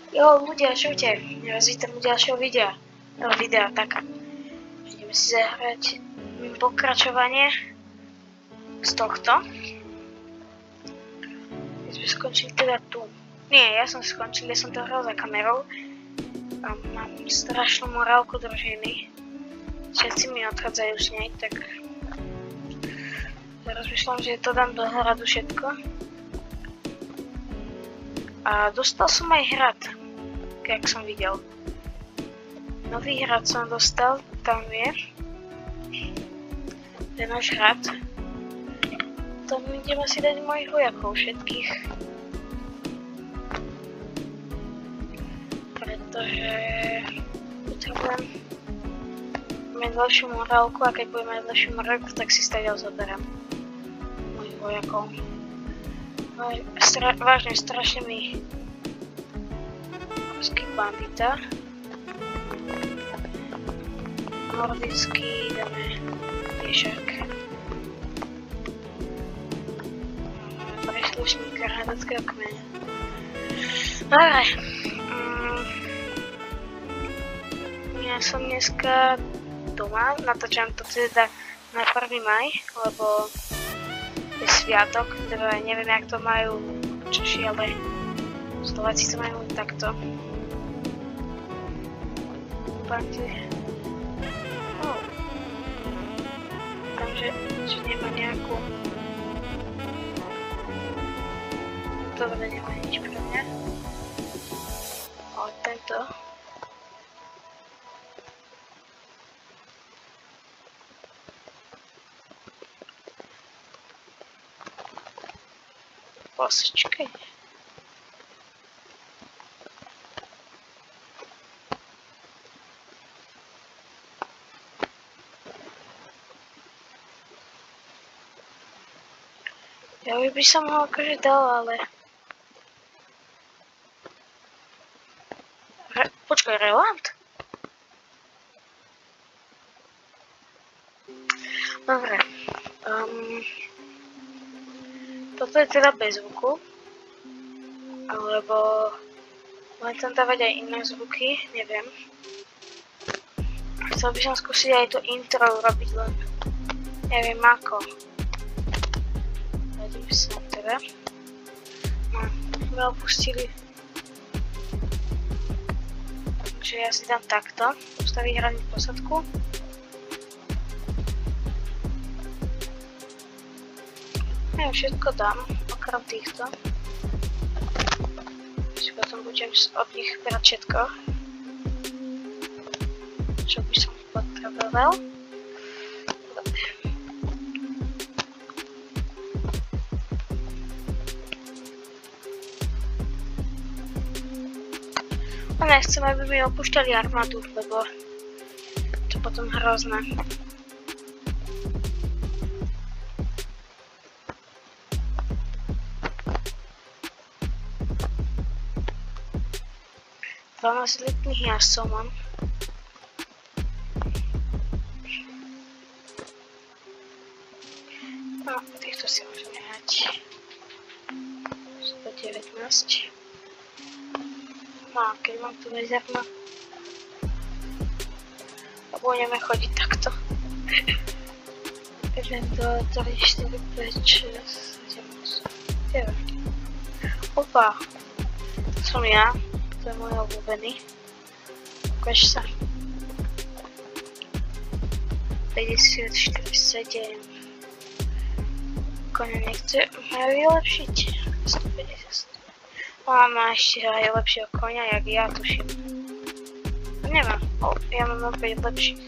Jo, ľudia, čujte, ja vás vítam u ďalšieho videa. Tak, ideme si zahrať pokračovanie z tohto. My sme skončili teda tu. Nie, ja som to hral za kamerou. A mám strašnú morálku družiny. Všetci mi odchádzajú z nej, tak rozmýšľam, že to dám do hradu všetko. A dostal som aj hrad, jak som videl. Nový hrad som dostal, tam je. To je náš hrad. Tam ideme si dať mojich vojakov všetkých. Pretože potrebujem mať lepšiu morálku a keď budem mať lepšiu morálku, tak si stadiaľ zoberiem mojich vojakov. Vážne, strašne mi morský bandita. Nordický, dáme piešak. Príslušníka hradeckého kmeňa. Dobre. Ja som dneska doma, natáčam to teda na 1. maj, lebo je sviatok, teda neviem, jak to majú Češi, ale Slováci to majú takto. Takže nemá nejakú... Dobre, nemá nič pre mňa. Ale tento... Posečkaj. Ja by som ho akože dal, ale... Počkaj, Reland? Dobre. Toto je teda bez zvuku, alebo len tam dávať aj iné zvuky, neviem. Chcel by som skúsiť aj to intro urobiť, len neviem ako. Vedím sa teda. No, sme opustili. Takže ja si dám takto, ustaviť hradnú posadku. Ja všetko dám, okrem týchto. Si potom budem od nich brať všetko, čo by som potreboval. A nechcem, aby mi opúšťali armádu, lebo to potom hrozné. Letných jazdcov mám. No, týchto si môžem nehať. 119. No a keď mám tu rezervno, a budeme chodiť takto. 1, 2, 3, 4, 5, 6, 7, 8, 9. Opa, to som ja. To je môj obľúbený. Ukáž sa. 54, 7. Koňa nechce ma vylepšiť. 150. Má ešte aj lepšieho koňa, jak ja tuším. Nemám. Ja mám opäť lepší.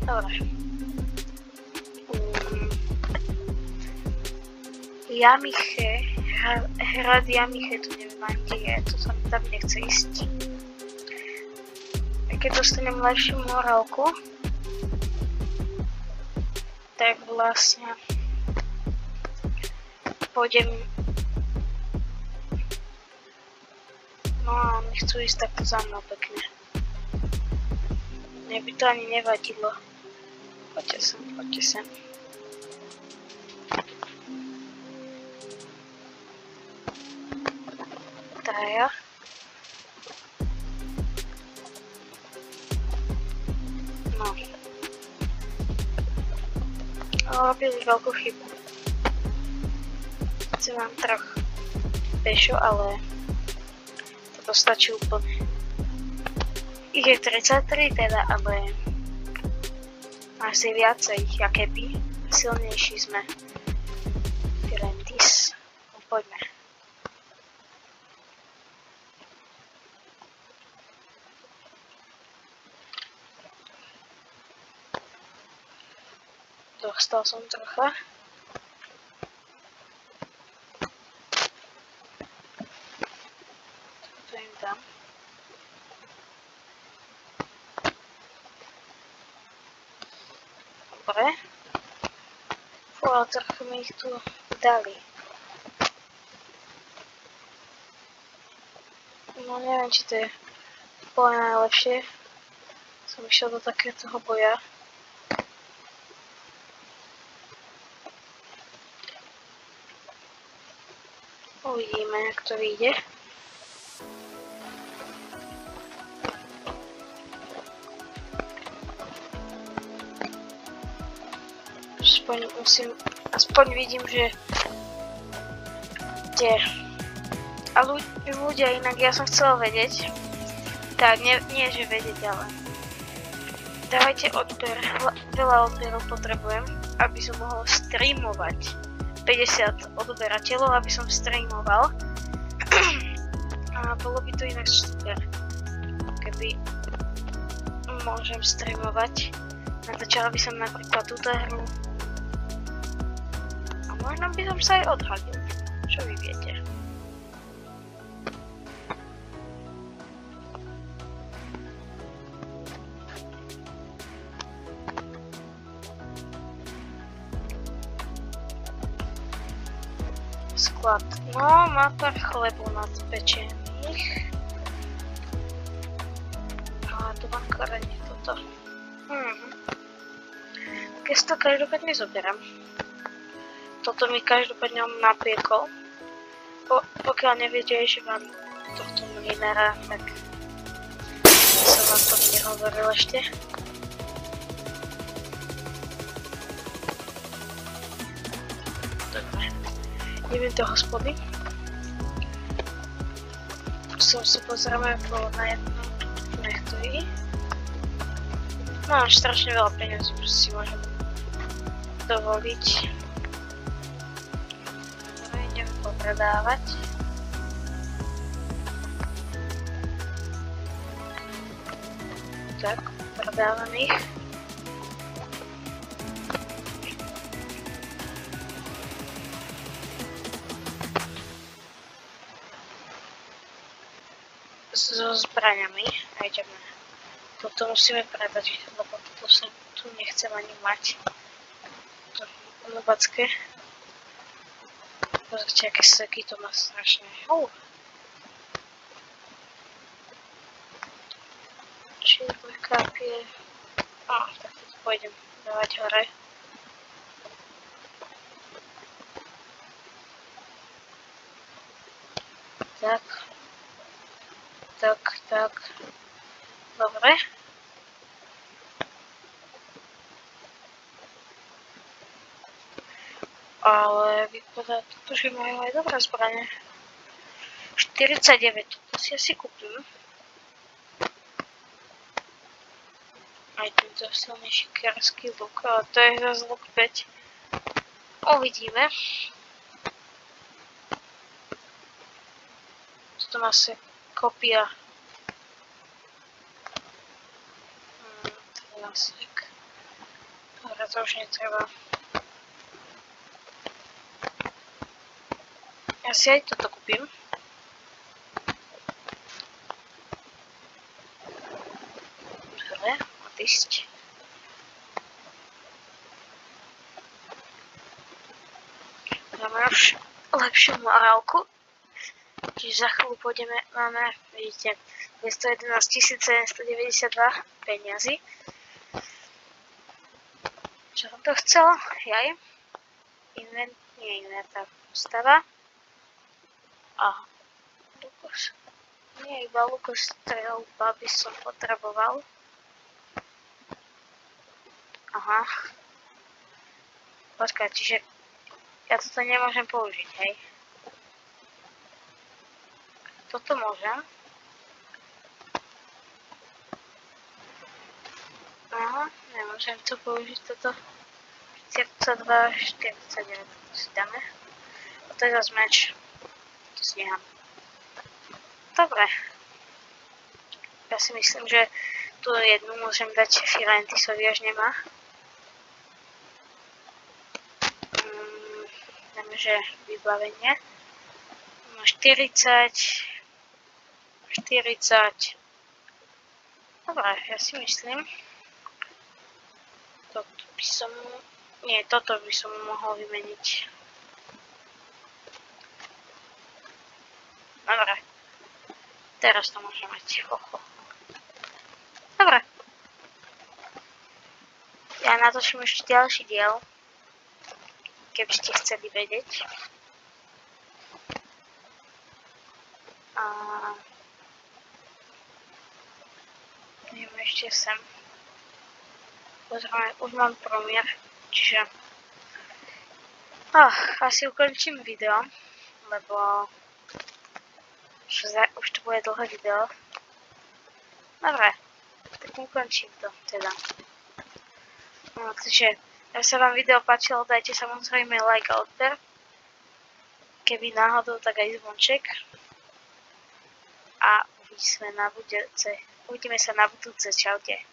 Dobre. Jamiche. Hrad Jamiche, tu neviem ani kde je, to sa mi tam nechce ísť. A keď dostanem lepšiu morálku, tak vlastne pôjdem... No a oni chcú ísť takto za mnou pekne. Mne by to ani nevadilo. Poďte sem, poďte sem. Traja. robili veľkú chybu. Sice mám troch pešo, ale toto stačí úplne. Ich je 33 teda, ale asi viacej, aké by. Silnejší sme. Firentis. No, poďme. Dostal som trocha. To im dám. Dobre. Fú, ale trochu mi ich tu dali. No neviem, či to je úplne najlepšie. Som išiel do takéto boja. Uvidíme, jak to vyjde. Aspoň vidím, že kde. A ľudia, inak ja som chcela vedieť, tak nie že vedieť, ale dávajte odber, veľa odberov potrebujem, aby som mohol streamovať 50 odberateľov, aby som streamoval. A bolo by to inak super, keby môžem streamovať. Natáčala by som napríklad túto hru. A možno by som sa aj odhadil. Čo vy viete? Sklad. No, má pár chlebu nadpečených. A to mám korene toto. Keď to každopádne zoberám. Toto mi každopádne napiekol. Pokiaľ neviete, že mám tohto mlinára, tak som vám to nehovoril ešte. Dobre. Idem do hospody. Som sa pozrieme na jednom nechtovi. Mám strašne veľa peniazí, preto si môžem dovoliť. Dobre, idem popredávať. Tak, predávam ich. So zbraňami a ideme. Toto musíme predať, lebo toto sa tu nechcem ani mať. To lobacké. Pozrite, aké seky to má strašne. Čiže kapie. Tak to pôjdem dávať hore. Tak. Dobre. Ale vypadá to, že majú aj dobré zbrane. 49, to si asi kúpim. Aj tento silnejší kerský luk, ale to je zase luk 5. Uvidíme. To má asi kopia. Klasik. Dobre, to už netreba. Ja si aj toto kúpim. Dobre, odísť. Máme už lepšiu morálku. Čiže za chvíľu pôjdeme, vidíte, 211 792 peniazy. Čo som to chcel? Jaj. Inventář ústava. Aha. Lukos. Nie, iba lukostrelba by som potreboval. Aha. Počkaj, čiže ja toto nemôžem použiť, hej? Toto môžem. Aha, nemôžem to použiť, toto 42, 49, to si dáme. A to je zase meč. To si nechám. Dobre. Ja si myslím, že tu jednu môžem dať Firentisovi, až nemá. Dáme, že vybavenie. Má 40. 40. Dobre, ja si myslím. Toto by som... Nie, toto by som mohol vymeniť. Dobre. Teraz to môžem mať. Dobre. Ja natočím ešte ďalší diel. Keby ste chceli vedieť. Ideme ešte sem. Pozrieme, už mám promier, čiže... asi ukončím video, lebo... Už to bude dlhé video. Dobre, tak ukončím to teda. No, takže, ak sa vám video páčilo, dajte samozrejme like a odber. Keby náhodou, tak aj zvonček. A uvidíme sa na budúce. Čaute.